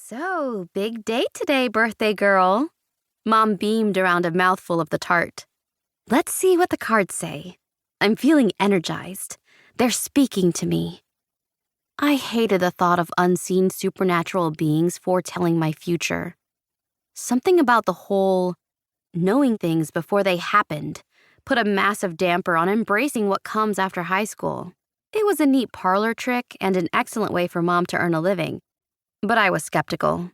So, big day today, birthday girl. Mom beamed around a mouthful of the tart. Let's see what the cards say. I'm feeling energized. They're speaking to me. I hated the thought of unseen supernatural beings foretelling my future. Something about the whole knowing things before they happened put a massive damper on embracing what comes after high school. It was a neat parlor trick and an excellent way for Mom to earn a living, but I was skeptical.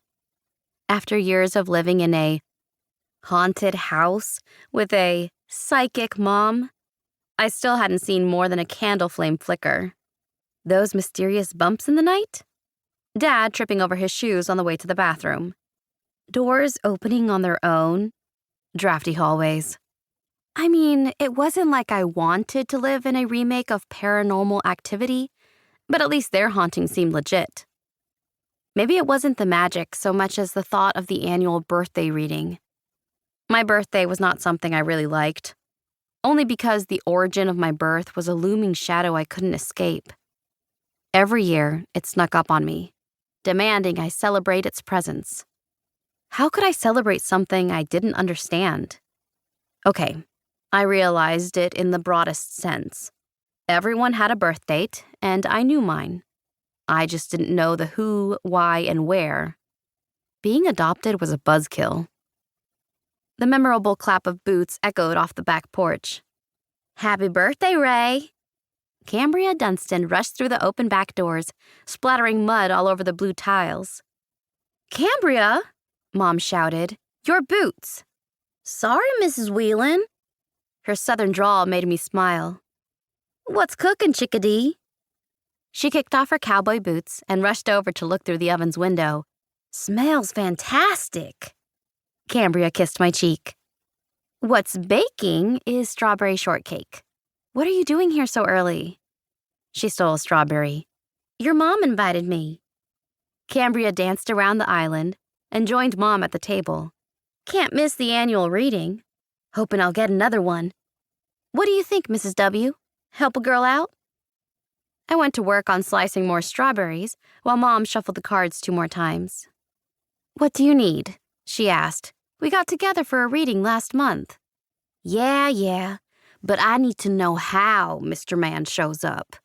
After years of living in a haunted house with a psychic mom, I still hadn't seen more than a candle flame flicker. Those mysterious bumps in the night? Dad tripping over his shoes on the way to the bathroom. Doors opening on their own. Drafty hallways. I mean, it wasn't like I wanted to live in a remake of Paranormal Activity, but at least their haunting seemed legit. Maybe it wasn't the magic so much as the thought of the annual birthday reading. My birthday was not something I really liked, only because the origin of my birth was a looming shadow I couldn't escape. Every year, it snuck up on me, demanding I celebrate its presence. How could I celebrate something I didn't understand? Okay, I realized it in the broadest sense. Everyone had a birth date, and I knew mine. I just didn't know the who, why, and where. Being adopted was a buzzkill. The memorable clap of boots echoed off the back porch. Happy birthday, Ray! Cambria Dunstan rushed through the open back doors, splattering mud all over the blue tiles. Cambria! Mom shouted. Your boots! Sorry, Mrs. Whelan. Her southern drawl made me smile. What's cooking, chickadee? She kicked off her cowboy boots and rushed over to look through the oven's window. Smells fantastic. Cambria kissed my cheek. What's baking is strawberry shortcake. What are you doing here so early? She stole a strawberry. Your mom invited me. Cambria danced around the island and joined Mom at the table. Can't miss the annual reading. Hoping I'll get another one. What do you think, Mrs. W? Help a girl out? I went to work on slicing more strawberries while Mom shuffled the cards 2 more times. What do you need? She asked. We got together for a reading last month. Yeah, but I need to know how Mr. Man shows up.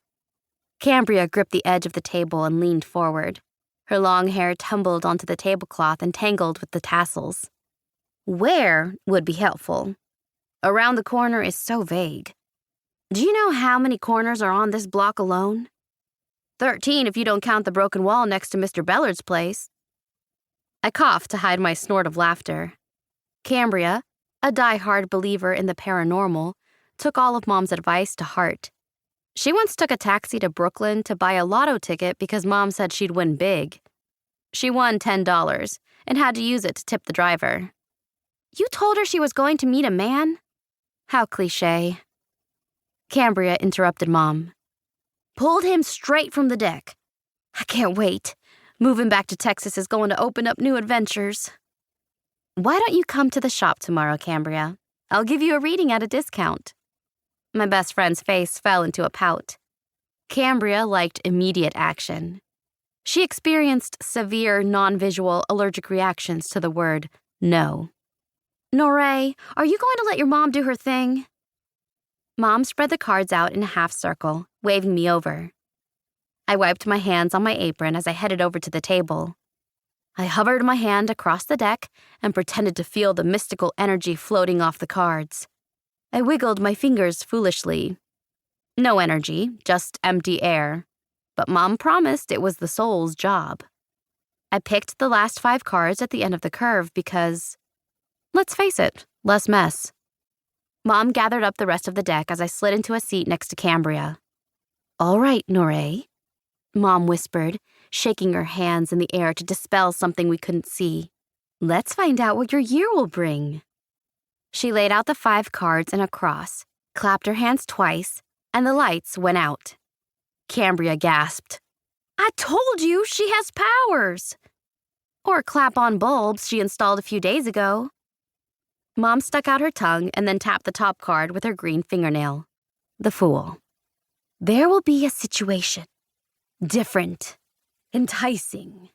Cambria gripped the edge of the table and leaned forward. Her long hair tumbled onto the tablecloth and tangled with the tassels. Where would be helpful. Around the corner is so vague. Do you know how many corners are on this block alone? 13 if you don't count the broken wall next to Mr. Bellard's place. I coughed to hide my snort of laughter. Cambria, a die-hard believer in the paranormal, took all of Mom's advice to heart. She once took a taxi to Brooklyn to buy a lotto ticket because Mom said she'd win big. She won $10 and had to use it to tip the driver. You told her she was going to meet a man? How cliché. Cambria interrupted Mom. Pulled him straight from the deck. I can't wait. Moving back to Texas is going to open up new adventures. Why don't you come to the shop tomorrow, Cambria? I'll give you a reading at a discount. My best friend's face fell into a pout. Cambria liked immediate action. She experienced severe non-visual allergic reactions to the word no. Norae, are you going to let your mom do her thing? Mom spread the cards out in a half circle, waving me over. I wiped my hands on my apron as I headed over to the table. I hovered my hand across the deck and pretended to feel the mystical energy floating off the cards. I wiggled my fingers foolishly. No energy, just empty air. But Mom promised it was the soul's job. I picked the last 5 cards at the end of the curve because, let's face it, less mess. Mom gathered up the rest of the deck as I slid into a seat next to Cambria. All right, Norae, Mom whispered, shaking her hands in the air to dispel something we couldn't see. Let's find out what your year will bring. She laid out the 5 cards in a cross, clapped her hands twice, and the lights went out. Cambria gasped. I told you she has powers! Or clap-on bulbs she installed a few days ago. Mom stuck out her tongue and then tapped the top card with her green fingernail. The Fool. There will be a situation. Different. Enticing.